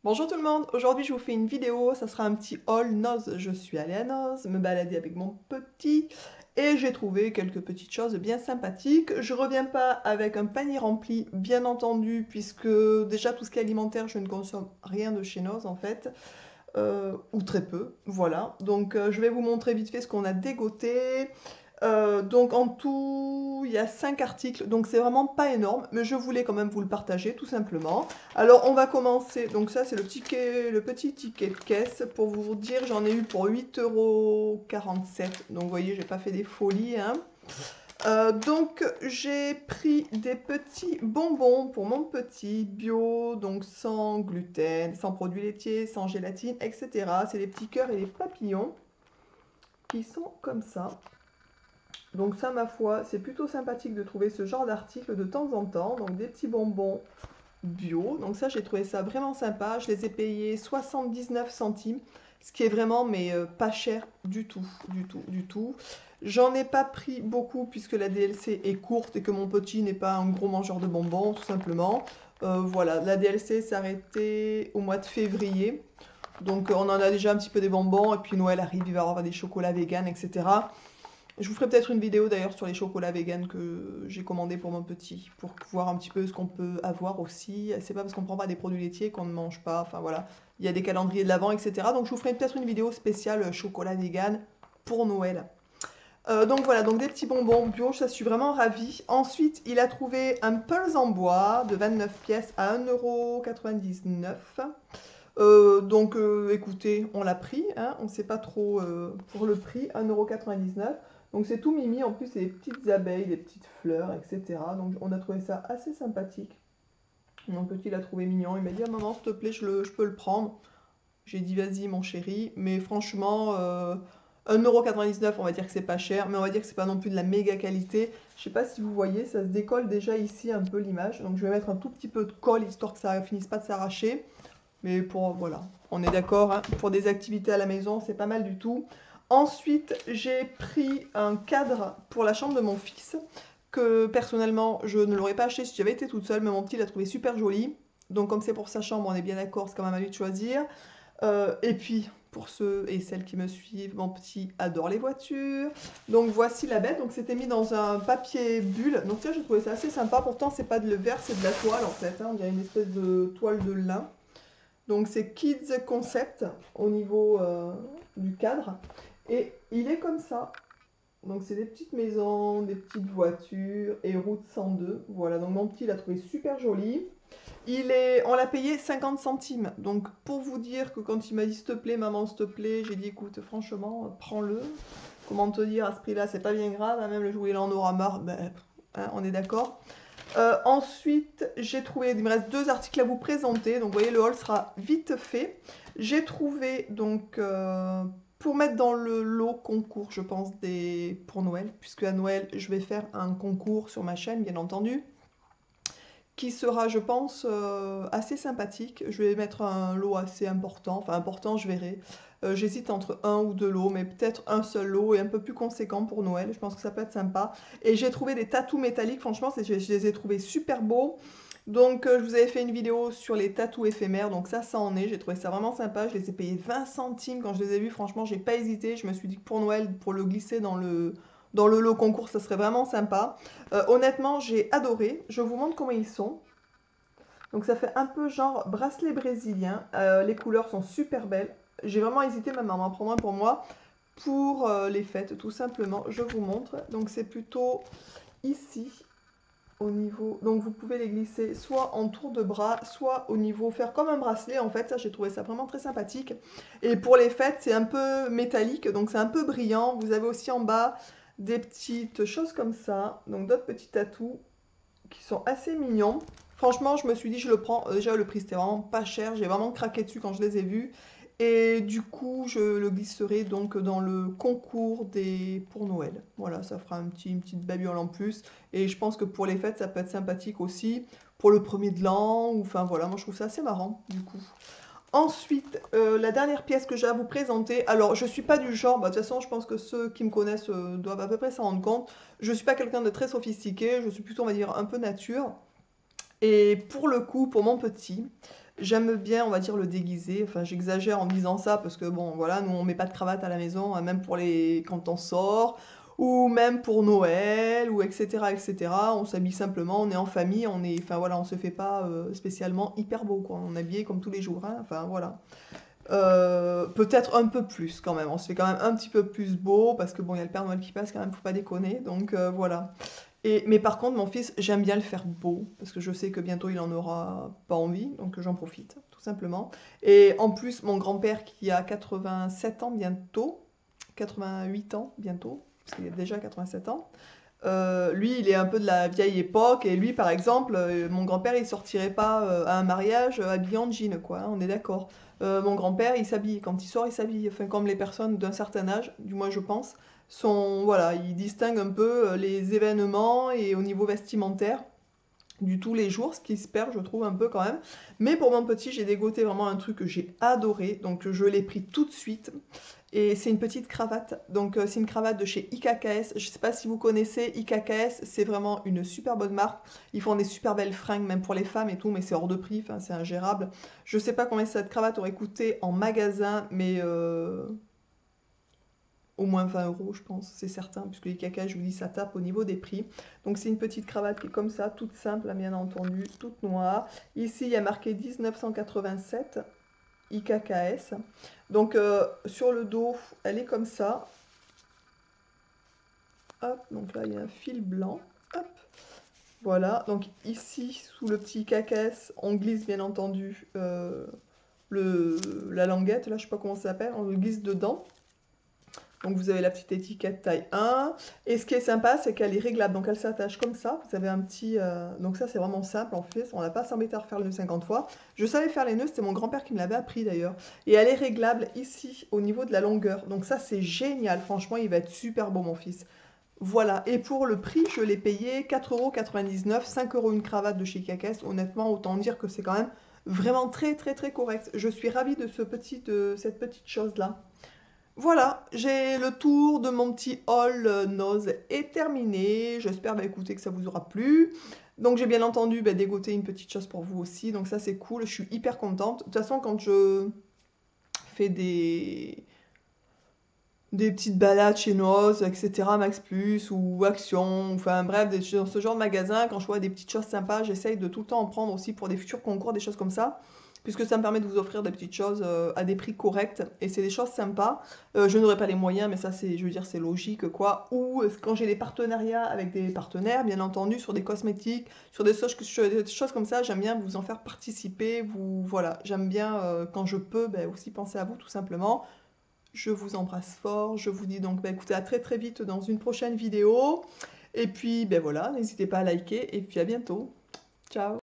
Bonjour tout le monde, aujourd'hui je vous fais une vidéo, ça sera un petit haul Noz. Je suis allée à Noz, me balader avec mon petit et j'ai trouvé quelques petites choses bien sympathiques. Je reviens pas avec un panier rempli, bien entendu, puisque déjà tout ce qui est alimentaire, je ne consomme rien de chez Noz en fait, ou très peu, voilà. Donc je vais vous montrer vite fait ce qu'on a dégoté. Donc en tout, il y a 5 articles, donc c'est vraiment pas énorme, mais je voulais quand même vous le partager tout simplement. Alors on va commencer, donc ça c'est le petit ticket de caisse, pour vous dire j'en ai eu pour 8,47 €, donc vous voyez j'ai pas fait des folies, hein. Donc j'ai pris des petits bonbons pour mon petit, bio, donc sans gluten, sans produits laitiers, sans gélatine, etc. C'est les petits cœurs et les papillons qui sont comme ça. Donc ça, ma foi, c'est plutôt sympathique de trouver ce genre d'article de temps en temps. Donc des petits bonbons bio. Donc ça, j'ai trouvé ça vraiment sympa. Je les ai payés 79 centimes, ce qui est vraiment mais pas cher du tout, du tout, du tout. J'en ai pas pris beaucoup puisque la DLC est courte et que mon petit n'est pas un gros mangeur de bonbons, tout simplement. Voilà, la DLC s'est arrêtée au mois de février. Donc on en a déjà un petit peu des bonbons et puis Noël arrive, il va y avoir des chocolats vegan, etc. Je vous ferai peut-être une vidéo d'ailleurs sur les chocolats vegan que j'ai commandé pour mon petit, pour voir un petit peu ce qu'on peut avoir aussi. C'est pas parce qu'on prend pas des produits laitiers qu'on ne mange pas, enfin voilà. Il y a des calendriers de l'Avent, etc. Donc je vous ferai peut-être une vidéo spéciale chocolat vegan pour Noël. Donc voilà, donc des petits bonbons bio, ça je suis vraiment ravie. Ensuite, il a trouvé un Pulse en bois de 29 pièces à 1,99 €. Écoutez, on l'a pris, hein, on ne sait pas trop pour le prix, 1,99 €. Donc c'est tout mimi, en plus c'est des petites abeilles, des petites fleurs, etc. Donc on a trouvé ça assez sympathique. Mon petit l'a trouvé mignon, il m'a dit: ah, maman s'il te plaît je peux le prendre. J'ai dit vas-y mon chéri, mais franchement 1,99 €, on va dire que c'est pas cher, mais on va dire que c'est pas non plus de la méga qualité. Je sais pas si vous voyez, ça se décolle déjà ici un peu l'image, donc je vais mettre un tout petit peu de colle histoire que ça finisse pas de s'arracher. Mais pour, voilà, on est d'accord, hein, pour des activités à la maison, c'est pas mal du tout. Ensuite, j'ai pris un cadre pour la chambre de mon fils, que personnellement, je ne l'aurais pas acheté si j'avais été toute seule, mais mon petit l'a trouvé super joli. Donc comme c'est pour sa chambre, on est bien d'accord, c'est quand même à lui de choisir. Et puis, pour ceux et celles qui me suivent, mon petit adore les voitures. Donc voici la bête, donc c'était mis dans un papier bulle. Donc ça, j'ai trouvé ça assez sympa. Pourtant, c'est pas de le verre, c'est de la toile en fait, hein. On dirait une espèce de toile de lin. Donc c'est Kids Concept au niveau du cadre. Et il est comme ça. Donc c'est des petites maisons, des petites voitures et route 102. Voilà, donc mon petit l'a trouvé super joli. On l'a payé 50 centimes. Donc pour vous dire que quand il m'a dit s'il te plaît maman, s'il te plaît, j'ai dit écoute franchement prends-le. Comment te dire à ce prix-là c'est pas bien grave, hein, même le jouet il en aura marre, ben, hein, on est d'accord. Ensuite, j'ai trouvé, il me reste 2 articles à vous présenter, donc vous voyez, le haul sera vite fait. J'ai trouvé, donc, pour mettre dans le lot concours, je pense, pour Noël, puisque à Noël, je vais faire un concours sur ma chaîne, bien entendu, qui sera, je pense, assez sympathique. Je vais mettre un lot assez important, enfin important, je verrai. J'hésite entre un ou deux lots, mais peut-être un seul lot et un peu plus conséquent pour Noël. Je pense que ça peut être sympa. Et j'ai trouvé des tatous métalliques, franchement, je les ai trouvés super beaux. Donc, je vous avais fait une vidéo sur les tatous éphémères, donc ça en est. J'ai trouvé ça vraiment sympa. Je les ai payés 20 centimes quand je les ai vus. Franchement, j'ai pas hésité. Je me suis dit que pour Noël, pour le glisser dans le lot concours, ça serait vraiment sympa. Honnêtement, j'ai adoré. Je vous montre comment ils sont. Donc ça fait un peu genre bracelet brésilien. Les couleurs sont super belles. J'ai vraiment hésité même à en prendre un pour moi. Pour les fêtes, tout simplement. Je vous montre. Donc c'est plutôt ici, au niveau... Donc vous pouvez les glisser soit en tour de bras, soit au niveau... Faire comme un bracelet, en fait. Ça, j'ai trouvé ça vraiment très sympathique. Et pour les fêtes, c'est un peu métallique. Donc c'est un peu brillant. Vous avez aussi en bas des petites choses comme ça. Donc d'autres petits tatous qui sont assez mignons. Franchement, je me suis dit, je le prends. Déjà, le prix, c'était vraiment pas cher. J'ai vraiment craqué dessus quand je les ai vus. Et du coup, je le glisserai donc dans le concours pour Noël. Voilà, ça fera une petite babiole en plus. Et je pense que pour les fêtes, ça peut être sympathique aussi. Pour le premier de l'an. Enfin voilà, moi je trouve ça assez marrant du coup. Ensuite, la dernière pièce que j'ai à vous présenter. Alors, je suis pas du genre, bah, de toute façon, je pense que ceux qui me connaissent doivent à peu près s'en rendre compte. Je suis pas quelqu'un de très sophistiqué, je suis plutôt, on va dire, un peu nature. Et pour le coup, pour mon petit, j'aime bien, on va dire, le déguiser. Enfin, j'exagère en disant ça parce que, bon, voilà, nous, on met pas de cravate à la maison, hein, même pour les... quand on sort, ou même pour Noël, ou etc., etc. On s'habille simplement, on est en famille, on est... Enfin, voilà, on se fait pas spécialement hyper beau, quoi. On est habillé comme tous les jours, hein. Enfin, voilà. Peut-être un peu plus, quand même. On se fait quand même un petit peu plus beau, parce que, bon, il y a le Père Noël qui passe, quand même, faut pas déconner. Donc, voilà. Mais par contre, mon fils, j'aime bien le faire beau, parce que je sais que bientôt il en aura pas envie, donc j'en profite, tout simplement. Et en plus, mon grand-père qui a 87 ans bientôt, 88 ans bientôt, parce qu'il a déjà 87 ans, lui, il est un peu de la vieille époque, et lui, par exemple, mon grand-père, il sortirait pas à un mariage habillé en jean, quoi, hein, on est d'accord. Mon grand-père, il s'habille, quand il sort, il s'habille, enfin, comme les personnes d'un certain âge, du moins je pense, sont, voilà, il distingue un peu les événements et au niveau vestimentaire du tous les jours, ce qui se perd, je trouve, un peu quand même. Mais pour mon petit, j'ai dégoté vraiment un truc que j'ai adoré, donc je l'ai pris tout de suite. Et c'est une petite cravate, donc c'est une cravate de chez IKKS. Je ne sais pas si vous connaissez IKKS, c'est vraiment une super bonne marque. Ils font des super belles fringues, même pour les femmes et tout, mais c'est hors de prix, enfin, c'est ingérable. Je ne sais pas combien cette cravate aurait coûté en magasin, mais au moins 20 euros, je pense, c'est certain, puisque les caca, je vous dis, ça tape au niveau des prix. Donc c'est une petite cravate qui est comme ça, toute simple, hein, bien entendu, toute noire. Ici, il y a marqué 1987, IKKS. Donc sur le dos, elle est comme ça. Hop, donc là, il y a un fil blanc. Hop, voilà. Donc ici, sous le petit IKKS, on glisse bien entendu la languette, là, je sais pas comment ça s'appelle, on le glisse dedans. Donc vous avez la petite étiquette taille 1. Et ce qui est sympa, c'est qu'elle est réglable. Donc elle s'attache comme ça. Vous avez un petit... Donc ça, c'est vraiment simple en fait. On n'a pas à s'embêter à refaire le nœud 50 fois. Je savais faire les nœuds, c'était mon grand-père qui me l'avait appris d'ailleurs. Et elle est réglable ici, au niveau de la longueur. Donc ça, c'est génial. Franchement, il va être super beau, mon fils. Voilà. Et pour le prix, je l'ai payé 4,99 €, 5 € une cravate de chez Kakès. Honnêtement, autant dire que c'est quand même vraiment très, très, très correct. Je suis ravie de cette petite chose-là. Voilà, j'ai le tour de mon petit haul Nose est terminé. J'espère bah, écoutez, que ça vous aura plu. Donc j'ai bien entendu bah, dégoter une petite chose pour vous aussi. Donc ça c'est cool, je suis hyper contente. De toute façon quand je fais des petites balades chez Nose, etc., Max Plus ou Action, enfin bref, dans ce genre de magasin, quand je vois des petites choses sympas, j'essaye de tout le temps en prendre aussi pour des futurs concours, des choses comme ça puisque ça me permet de vous offrir des petites choses à des prix corrects et c'est des choses sympas. Je n'aurai pas les moyens, mais ça c'est, je veux dire, c'est logique quoi. Ou quand j'ai des partenariats avec des partenaires, bien entendu, sur des cosmétiques, sur des choses comme ça, j'aime bien vous en faire participer. Voilà, j'aime bien quand je peux aussi penser à vous tout simplement. Je vous embrasse fort. Je vous dis donc écoutez à très très vite dans une prochaine vidéo. Et puis voilà, n'hésitez pas à liker et puis à bientôt. Ciao.